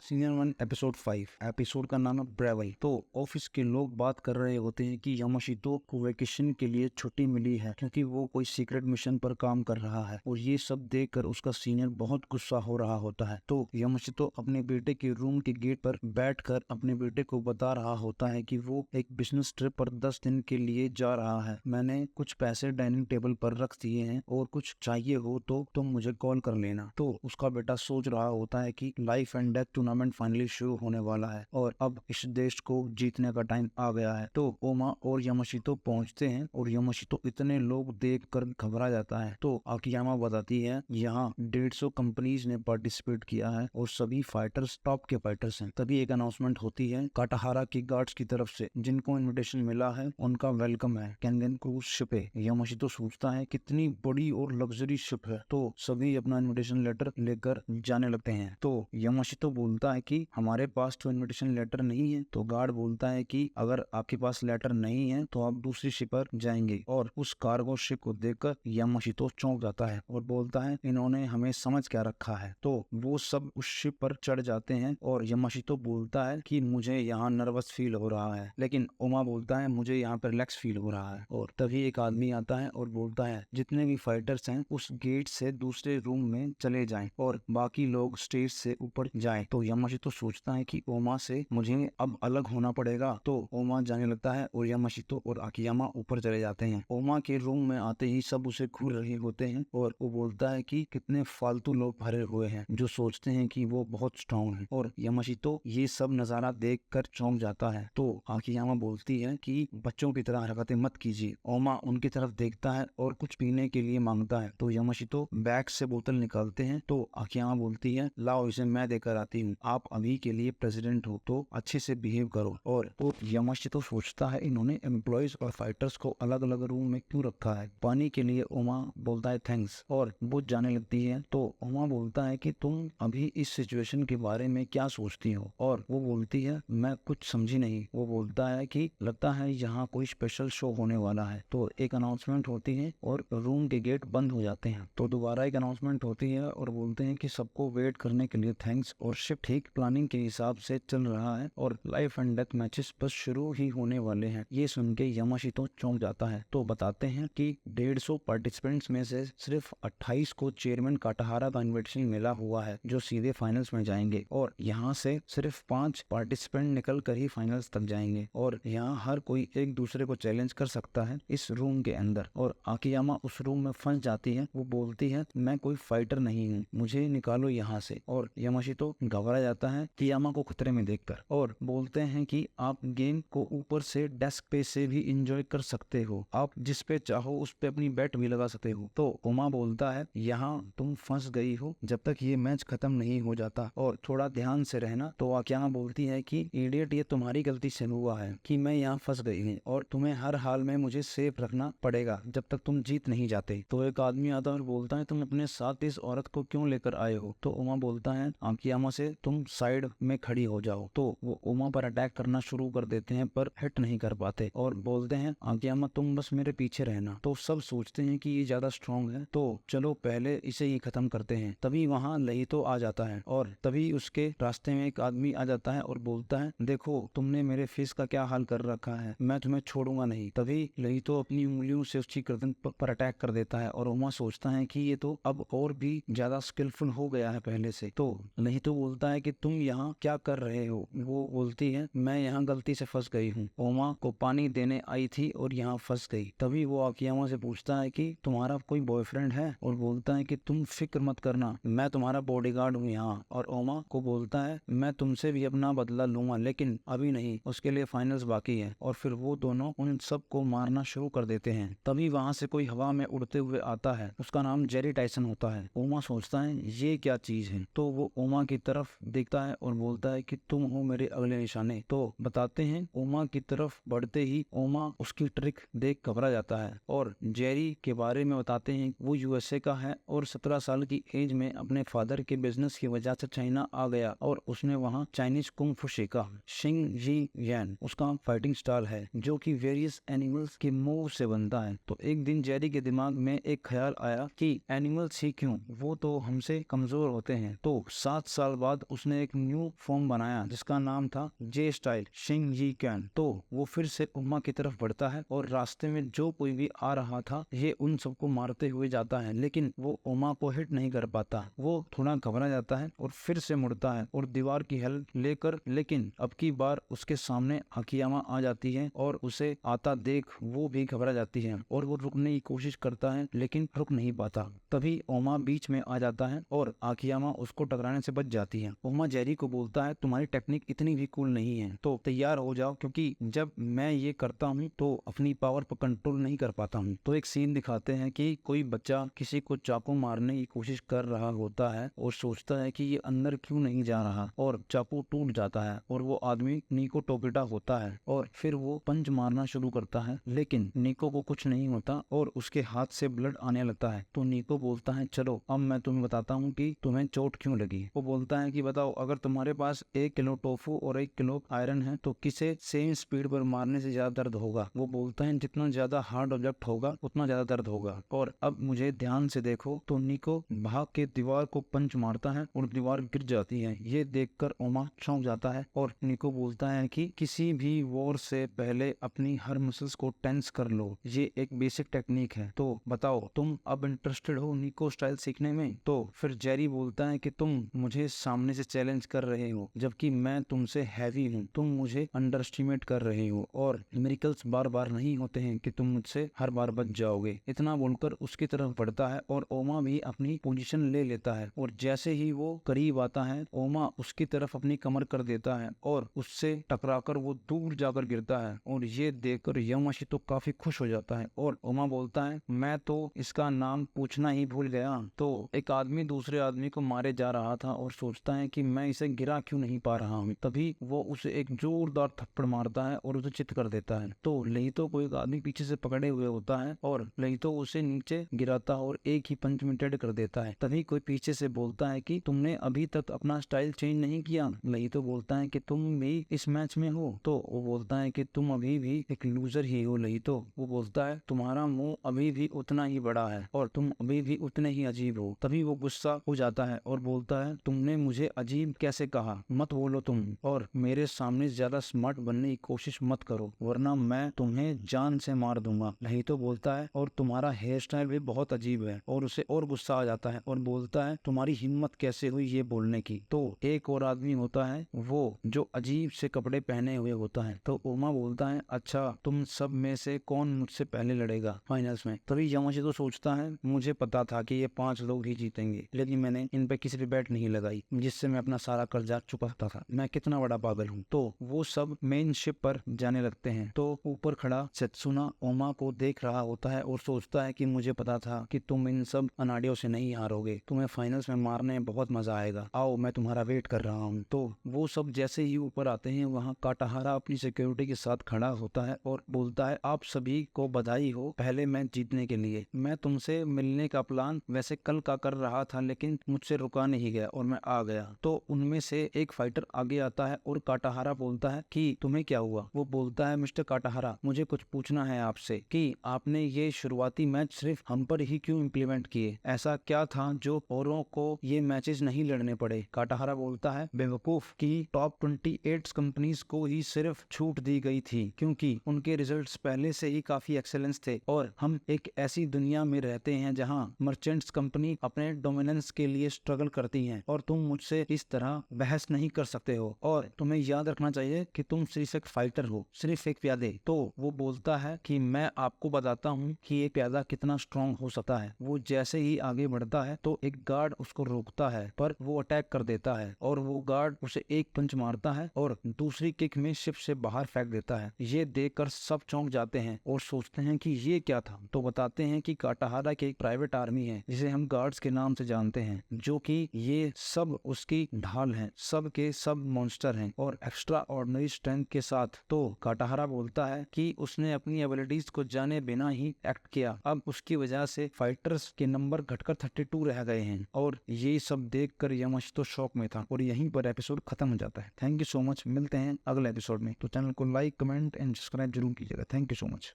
Season 1 episode 5। Episode का नाम है ब्रेवल। तो ऑफिस के लोग बात कर रहे होते हैं कि यामाशितो को वेकेशन के लिए छुट्टी मिली है क्योंकि वो कोई सीक्रेट मिशन पर काम कर रहा है और ये सब देखकर उसका सीनियर बहुत गुस्सा हो रहा होता है। तो यामाशितो अपने बेटे के रूम के गेट पर बैठकर अपने बेटे को बता रहा होता है कि वो एक बिजनेस ट्रिप पर 10 दिन के लिए जा रहा है। मैंने कुछ पैसे डाइनिंग टेबल पर रख दिए हैं और कुछ चाहिए हो तो तुम मुझे कॉल कर लेना। तो उसका बेटा सोच रहा होता है कि life and death tournament finally शुरू होने वाला है और अब इस देश को जीतने का टाइम आ गया है। तो ओमा और यामाशितो पहुंचते हैं और यामाशितो इतने लोग देखकर घबरा जाता है। तो आकियामा बताती है यहाँ 150 कंपनीज ने पार्टिसिपेट किया है और सभी फाइटर्स टॉप के फाइटर्स हैं। तभी एक अनाउंसमेंट होती है काटाहारा की गार्ड्स की तरफ से, जिनको इन्विटेशन मिला है उनका वेलकम है कैंगन क्रूज शिप पे। यामाशितो सोचता है कितनी बड़ी और लग्जरी शिप है। तो सभी अपना इन्विटेशन लेटर लेकर जाने लगते हैं। तो यामाशितो बोलता है कि हमारे पास तो इनविटेशन लेटर नहीं है। तो गार्ड बोलता है कि अगर आपके पास लेटर नहीं है तो आप दूसरी शिप पर जाएंगे। और उस कार्गो शिप को देखकर यामाशितो चौंक जाता है और बोलता है इन्होंने हमें समझ क्या रखा है। तो वो सब उस शिप पर चढ़ जाते हैं और यामाशितो बोलता है कि मुझे यहाँ नर्वस फील हो रहा है, लेकिन ओमा बोलता है मुझे यहाँ पर रिलैक्स फील हो रहा है। और तभी एक आदमी आता है और बोलता है जितने भी फाइटर्स हैं उस गेट से दूसरे रूम में चले जाएं और बाकी लोग स्टेज से ऊपर जाएं। तो यामाशितो सोचता है कि ओमा से मुझे अब अलग होना पड़ेगा। तो ओमा जाने लगता है और यामाशितो और आकियामा ऊपर चले जाते हैं। ओमा के रूम में आते ही सब उसे घूर रहे होते हैं और वो बोलता है कि कितने फालतू लोग भरे हुए हैं जो सोचते हैं कि वो बहुत स्ट्रांग है। और यामाशितो ये सब नजारा देखकर चौंक जाता है। तो आकियामा बोलती है कि बच्चों की तरह हरकतें मत कीजिए। ओमा उनकी तरफ देखता है और कुछ पीने के लिए मांगता है। तो यामाशितो बैग से बोतल निकालते हैं। तो आकियामा बोलती है लाओ इसे मैं देकर आती हूँ, आप अभी के लिए प्रेसिडेंट हो तो अच्छे से बिहेव करो। और तो यामाशितो सोचता है इन्होंने एम्प्लॉयज और फाइटर्स को अलग अलग रूम में क्यों रखा है। पानी के लिए ओमा बोलता है थैंक्स और वो जाने लगती है। तो ओमा बोलता है कि तुम अभी इस सिचुएशन के बारे में क्या सोचती हो। और वो बोलती है मैं कुछ समझी नहीं। वो बोलता है कि लगता है यहाँ कोई स्पेशल शो होने वाला है। तो एक अनाउंसमेंट होती है और रूम के गेट बंद हो जाते हैं। तो दोबारा एक अनाउंसमेंट होती है और बोलते हैं कि सबको वेट करने के लिए थैंक्स और शिप ठीक प्लानिंग के हिसाब से चल रहा है और लाइफ एंड डेथ मैचेस बस शुरू ही होने वाले हैं। ये सुन के यामाशितो चौंक जाता है। तो बताते हैं कि 150 पार्टिसिपेंट्स में से सिर्फ 28 को चेयरमैन काटाहारा का इन्विटेशन मिला हुआ है जो सीधे फाइनल्स में जाएंगे और यहाँ से सिर्फ 5 पार्टिसिपेंट निकल कर ही फाइनल्स तक जाएंगे। और यहाँ हर कोई एक दूसरे को चैलेंज कर सकता है इस रूम के अंदर। और आकियामा उस रूम में फंस जाती है। वो बोलती है मैं कोई फाइटर नहीं हूँ, मुझे निकालो यहाँ से। और यामाशितो घबरा जाता है कियामा को खतरे में देखकर और बोलते हैं कि आप गेम को ऊपर से डेस्क पे से भी इंजॉय कर सकते हो, आप जिस पे चाहो उस पे अपनी बैट भी लगा सकते हो। तो ओमा बोलता है यहाँ तुम फंस गई हो जब तक ये मैच खत्म नहीं हो जाता और थोड़ा ध्यान से रहना। तो आकियामा बोलती है कि इडियट ये तुम्हारी गलती से हुआ है कि मैं यहाँ फंस गई हूँ और तुम्हें हर हाल में मुझे सेफ रखना पड़ेगा जब तक तुम जीत नहीं जाते। तो एक आदमी आता है और बोलता है तुम अपने साथ इस औरत को क्यों लेकर आए हो। तो ओमा बोलता है आकियामा से तुम साइड में खड़ी हो जाओ। तो वो ओमा पर अटैक करना शुरू कर देते हैं पर हिट नहीं कर पाते और बोलते हैं आकियामा तुम बस मेरे पीछे रहना। तो सब सोचते हैं कि ये ज्यादा स्ट्रांग है तो चलो पहले इसे ही खत्म करते हैं। तभी वहाँ लहितो आ जाता है और तभी उसके रास्ते में एक आदमी आ जाता है और बोलता है देखो तुमने मेरे फेस का क्या हाल कर रखा है, मैं तुम्हें छोड़ूंगा नहीं। तभी लहितो अपनी उंगलियों से उसकी गर्दन पर अटैक कर देता है और ओमा सोचता है कि ये तो अब और भी ज्यादा स्किलफुल हो गया है पहले से। तो लहितो बोलता है कि तुम यहाँ क्या कर रहे हो। वो बोलती है मैं यहाँ गलती से फंस गई हूँ, ओमा को पानी देने आई थी और यहाँ फंस गई। तभी वो आकियामा से पूछता है कि तुम्हारा कोई बॉयफ्रेंड है और बोलता है कि तुम फिक्र मत करना मैं तुम्हारा बॉडीगार्ड हूँ यहाँ। और ओमा को बोलता है मैं तुमसे भी अपना बदला लूंगा लेकिन अभी नहीं, उसके लिए फाइनल्स बाकी है। और फिर वो दोनों उन सबको मारना शुरू कर देते हैं। तभी वहां से कोई हवा में उड़ते हुए आता है, उसका नाम जेरी टाइसन होता है। ओमा सोचता है ये क्या चीज है। तो वो ओमा की तरफ देखता है और बोलता है कि तुम हो मेरे अगले निशाने। तो बताते हैं ओमा की तरफ बढ़ते ही ओमा उसकी ट्रिक देख घबरा जाता है। और जेरी के बारे में बताते हैं वो यूएसए का है और 17 साल की एज में अपने फादर के बिजनेस की वजह से चाइना आ गया और उसने वहाँ चाइनीज कुंग फू सीखा। शिंग जी यान उसका फाइटिंग स्टाइल है जो कि वेरियस एनिमल्स के मूव से बनता है। तो एक दिन जेरी के दिमाग में एक ख्याल आया कि एनिमल्स ही क्यों, वो तो हमसे कमजोर होते हैं। तो 7 साल बाद उसने एक न्यू फॉर्म बनाया जिसका नाम था जे स्टाइल शिंग जी कैन। तो वो फिर से ओमा की तरफ बढ़ता है और रास्ते में जो कोई भी आ रहा था ये उन सबको मारते हुए जाता है, लेकिन वो ओमा को हिट नहीं कर पाता। वो थोड़ा घबरा जाता है और फिर से मुड़ता है और दीवार की हेल्प लेकर, लेकिन अब की बार उसके सामने आकियामा आ जाती है और उसे आता देख वो भी घबरा जाती है और वो रुकने की कोशिश करता है लेकिन रुक नहीं पाता। तभी ओमा बीच में आ जाता है और आकियामा उसको टकराने से बच जाती है। ओमा जेरी को बोलता है तुम्हारी टेक्निक इतनी भी कूल नहीं है, तो तैयार हो जाओ, क्योंकि जब मैं ये करता हूँ तो अपनी पावर पर कंट्रोल नहीं कर पाता हूँ। तो एक सीन दिखाते हैं कि कोई बच्चा किसी को चाकू मारने की कोशिश कर रहा होता है और सोचता है कि ये अंदर क्यों नहीं जा रहा, और चाकू टूट जाता है और वो आदमी निको टोकिटा होता है और फिर वो पंच मारना शुरू करता है, लेकिन निको को कुछ नहीं होता और उसके हाथ से ब्लड आने लगता है। तो निको बोलता है चलो अब मैं तुम्हें बताता हूँ कि तुम्हें चोट क्यों लगी। वो बोलता है कि बताओ, अगर तुम्हारे पास 1 किलो टोफू और 1 किलो आयरन है तो किसे सेम स्पीड पर मारने से ज्यादा दर्द होगा। वो बोलता है जितना ज्यादा हार्ड ऑब्जेक्ट होगा उतना ज्यादा दर्द होगा। और अब मुझे ध्यान से देखो। तो निको भाग के दीवार को पंच मारता है और दीवार गिर जाती है। ये देखकर ओमा चौंक जाता है और निको बोलता है कि किसी भी वॉर से पहले अपनी हर मसल्स को टेंस कर लो, ये एक बेसिक टेक्निक है। तो बताओ तुम अब इंटरेस्टेड हो निको स्टाइल सीखने में। तो फिर जेरी बोलता है कि तुम मुझे सामने से चैलेंज कर रहे हो जबकि मैं तुमसे हैवी हूँ, तुम मुझे अंडर एस्टिमेट कर रहे हो और मिरेकल्स बार बार नहीं होते हैं कि तुम मुझसे हर बार बच जाओगे। इतना बोलकर उसकी तरफ बढ़ता है और ओमा भी अपनी पोजीशन ले लेता है और जैसे ही वो करीब आता है ओमा उसकी तरफ अपनी कमर कर देता है और उससे टकराकर वो दूर जाकर गिरता है। और ये देखकर यामाशितो काफी खुश हो जाता है और ओमा बोलता है मैं तो इसका नाम पूछना ही भूल गया। तो एक आदमी दूसरे आदमी को मारे जा रहा था और सोचता है कि मैं इसे गिरा क्यों नहीं पा रहा हूँ। तभी वो उसे एक जोरदार थप्पड़ मारता है और उसे चित कर देता है। तो लहितो को एक आदमी पीछे से पकड़े हुए होता है और लहितो उसे नीचे गिराता और एक ही पंच में डेड कर देता है। तभी कोई पीछे से बोलता है कि तुमने अभी तक अपना स्टाइल चेंज नहीं किया। लहितो बोलता है कि तुम भी इस मैच में हो। तो वो बोलता है कि तुम अभी भी एक लूजर ही हो लहितो। वो बोलता है तुम्हारा मुंह अभी भी उतना ही बड़ा है और तुम अभी भी उतने ही अजीब हो। तभी वो गुस्सा हो जाता है और बोलता है तुमने मुझे अजीब कैसे कहा, मत बोलो तुम, और मेरे सामने ज्यादा स्मार्ट बनने की कोशिश मत करो वरना मैं तुम्हें जान से मार दूंगा। लहितो बोलता है और तुम्हारा हेयर स्टाइल भी बहुत अजीब है, और उसे और गुस्सा आ जाता है और बोलता है तुम्हारी हिम्मत कैसे हुई ये बोलने की। तो एक और आदमी होता है वो जो अजीब से कपड़े पहने हुए होता है। तो ओमा बोलता है अच्छा तुम सब में से कौन मुझसे पहले लड़ेगा फाइनल्स में। तभी यामाशितो सोचता है मुझे पता था कि ये 5 लोग ही जीतेंगे, लेकिन मैंने इन पे किसी पे बैट नहीं लगाई जिससे मैं अपना सारा कर्जा चुकाता था। मैं कितना बड़ा पागल हूँ। तो वो सब मेन शिप पर जाने लगते हैं। तो ऊपर खड़ा सेत्सुना ओमा को देख रहा होता है और सोचता है कि मुझे पता था कि तुम इन सब अनाड़ियों से नहीं हारोगे, तुम्हें फाइनल्स में मारने में बहुत मजा आएगा, आओ मैं तुम्हारा वेट कर रहा हूँ। तो वो सब जैसे ही ऊपर आते हैं वहाँ काटाहारा अपनी सिक्योरिटी के साथ खड़ा होता है और बोलता है आप सभी को बधाई हो पहले मैच जीतने के लिए। मैं तुमसे मिलने का प्लान वैसे कल का कर रहा था लेकिन मुझसे रुका नहीं गया और मैं आ गया। तो उनमें से एक फाइटर आगे आता है और काटाहारा बोलता है कि तुम्हें क्या हुआ। वो बोलता है मिस्टर काटाहारा मुझे कुछ पूछना है आपसे कि आपने ये शुरुआती मैच सिर्फ हम पर ही क्यों इम्प्लीमेंट किए, ऐसा क्या था जो औरों को ये मैचेस नहीं लड़ने पड़े। काटाहारा बोलता है बेवकूफ की टॉप 28 कंपनीज को ही सिर्फ छूट दी गई थी क्योंकि उनके रिजल्ट्स पहले से ही काफी एक्सेलेंस थे और हम एक ऐसी दुनिया में रहते हैं जहां मर्चेंट्स कंपनी अपने डोमिनेंस के लिए स्ट्रगल करती हैं और तुम मुझसे इस तरह बहस नहीं कर सकते हो और तुम्हें याद रखना चाहिए कि तुम सिर्फ एक फाइटर हो, सिर्फ एक प्यादे। तो वो बोलता है कि मैं आपको बताता हूँ कि एक प्यादा कितना स्ट्रांग हो सकता है। वो जैसे ही आगे बढ़ता है तो एक गार्ड उसको रोकता है पर वो अटैक कर देता है और वो गार्ड उसे एक पंच मारता है और दूसरी किक में शिप से बाहर फेंक देता है। ये देखकर सब चौंक जाते हैं और सोचते हैं कि ये क्या था। तो बताते हैं कि काटाहारा की एक प्राइवेट आर्मी है जिसे हम गार्ड्स के नाम से जानते हैं, जो कि ये सब उसकी ढाल हैं, सब के सब मॉन्स्टर हैं और एक्स्ट्रा ऑर्डिनरी स्ट्रेंथ के साथ। तो काटाहारा बोलता है कि उसने अपनी एबिलिटीज को जाने बिना ही एक्ट किया, अब उसकी वजह से फाइटर्स के नंबर घटकर 32 रह गए हैं। और ये सब देखकर यामाशितो शॉक में था और यहीं पर एपिसोड खत्म हो जाता है। थैंक यू सो मच, मिलते हैं अगले एपिसोड में। तो चैनल को लाइक कमेंट एंड सब्सक्राइब जरूर कीजिएगा। Thank you so much.